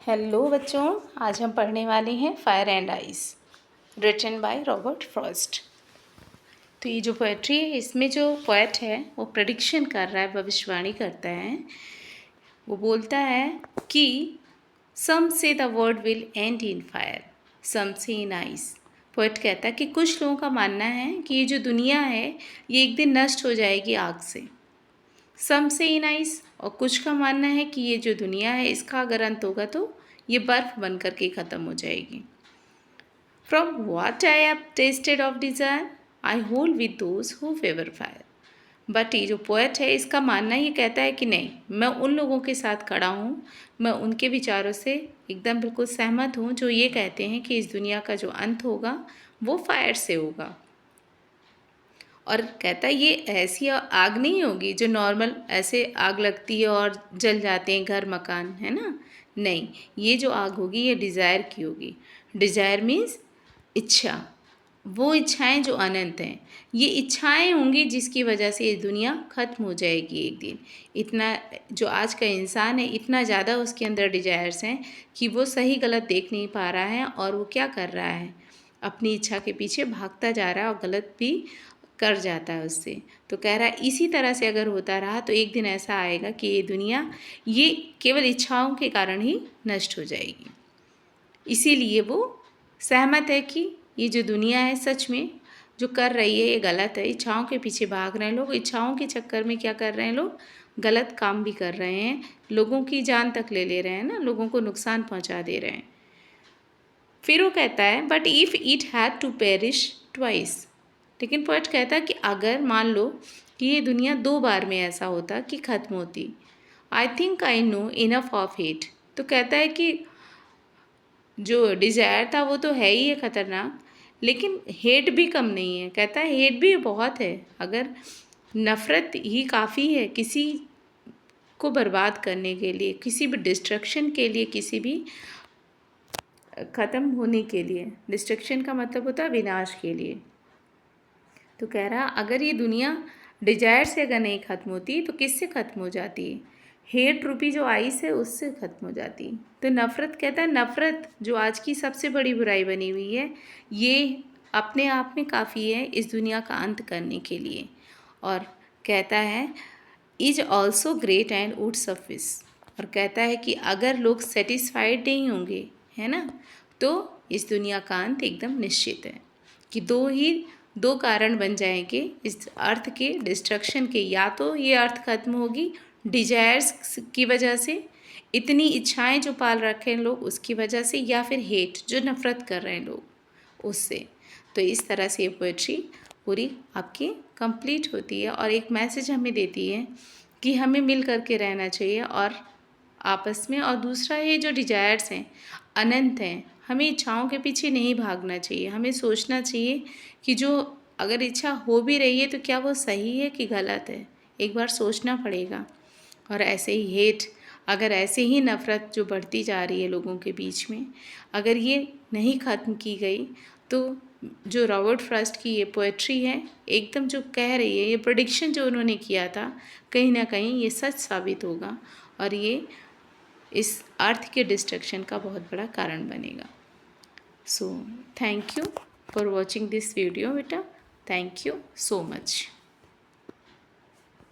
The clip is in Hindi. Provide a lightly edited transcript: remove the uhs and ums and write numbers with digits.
हेलो बच्चों, आज हम पढ़ने वाले हैं fire and ice, written by Robert Frost. तो ये जो पोएट्री है, इसमें जो पोएट है वो प्रेडिक्शन कर रहा है, भविष्यवाणी करता है। वो बोलता है कि some say the world will end in fire, some say in ice. Poet कहता है कि कुछ लोगों का मानना है कि ये जो दुनिया है ये एक दिन नष्ट हो जाएगी आग से, सम से इन आइस। और कुछ का मानना है कि ये जो दुनिया है इसका अगर अंत होगा तो ये बर्फ़ बन कर के ख़त्म हो जाएगी। From what I have tested of desire I hold with those who favour fire. But ये जो पोएट है इसका मानना ये कहता है कि नहीं, मैं उन लोगों के साथ खड़ा हूँ, मैं उनके विचारों से एकदम बिल्कुल सहमत हूँ जो ये कहते हैं कि इस दुनिया का जो अंत होगा वो फायर से होगा। और कहता है ये ऐसी आग नहीं होगी जो नॉर्मल ऐसे आग लगती है और जल जाते हैं घर मकान, है ना। नहीं, ये जो आग होगी ये डिज़ायर की होगी। डिज़ायर मीन्स इच्छा, वो इच्छाएं जो अनंत हैं। ये इच्छाएं होंगी जिसकी वजह से ये दुनिया ख़त्म हो जाएगी एक दिन। इतना जो आज का इंसान है, इतना ज़्यादा उसके अंदर डिज़ायर्स हैं कि वो सही गलत देख नहीं पा रहा है और वो क्या कर रहा है, अपनी इच्छा के पीछे भागता जा रहा है और गलत भी कर जाता है उससे। तो कह रहा है इसी तरह से अगर होता रहा तो एक दिन ऐसा आएगा कि ये दुनिया ये केवल इच्छाओं के कारण ही नष्ट हो जाएगी। इसीलिए वो सहमत है कि ये जो दुनिया है सच में जो कर रही है ये गलत है। इच्छाओं के पीछे भाग रहे हैं लोग, इच्छाओं के चक्कर में क्या कर रहे हैं लोग, गलत काम भी कर रहे हैं, लोगों की जान तक ले ले रहे हैं ना, लोगों को नुकसान पहुंचा दे रहे हैं। फिर वो कहता है but if it had to perish twice. लेकिन पोएट कहता है कि अगर मान लो कि ये दुनिया 2 बार में ऐसा होता कि ख़त्म होती, I think I know enough of it. तो कहता है कि जो डिज़ायर था वो तो है ही है ख़तरनाक, लेकिन हेट भी कम नहीं है। कहता है हेट भी बहुत है, अगर नफ़रत ही काफ़ी है किसी को बर्बाद करने के लिए, किसी भी डिस्ट्रक्शन के लिए, किसी भी ख़त्म होने के लिए। डिस्ट्रक्शन का मतलब होता है विनाश के लिए। तो कह रहा अगर ये दुनिया डिजायर से अगर नहीं ख़त्म होती तो किससे ख़त्म हो जाती, हेट रूपी जो आइस है उससे ख़त्म हो जाती। तो नफ़रत, कहता है नफ़रत जो आज की सबसे बड़ी बुराई बनी हुई है ये अपने आप में काफ़ी है इस दुनिया का अंत करने के लिए। और कहता है is also great and would suffice. और कहता है कि अगर लोग सेटिस्फाइड नहीं होंगे, है ना, तो इस दुनिया का अंत एकदम निश्चित है। कि दो कारण बन जाएंगे इस अर्थ के डिस्ट्रक्शन के। या तो ये अर्थ खत्म होगी डिजायर्स की वजह से, इतनी इच्छाएं जो पाल रखे हैं लोग उसकी वजह से, या फिर हेट जो नफ़रत कर रहे हैं लोग उससे। तो इस तरह से ये पोएट्री पूरी आपकी कंप्लीट होती है और एक मैसेज हमें देती है कि हमें मिल करके रहना चाहिए और आपस में। और दूसरा ये जो डिजायर्स हैं अनंत हैं, हमें इच्छाओं के पीछे नहीं भागना चाहिए। हमें सोचना चाहिए कि जो अगर इच्छा हो भी रही है तो क्या वो सही है कि गलत है, एक बार सोचना पड़ेगा। और ऐसे ही हेट, अगर ऐसे ही नफ़रत जो बढ़ती जा रही है लोगों के बीच में, अगर ये नहीं ख़त्म की गई तो जो रॉबर्ट फ्रॉस्ट की ये पोएट्री है एकदम जो कह रही है, ये प्रेडिक्शन जो उन्होंने किया था कहीं ना कहीं ये सच साबित होगा और ये इस अर्थ के डिस्ट्रक्शन का बहुत बड़ा कारण बनेगा। So thank you for watching this video बेटा, थैंक यू सो मच।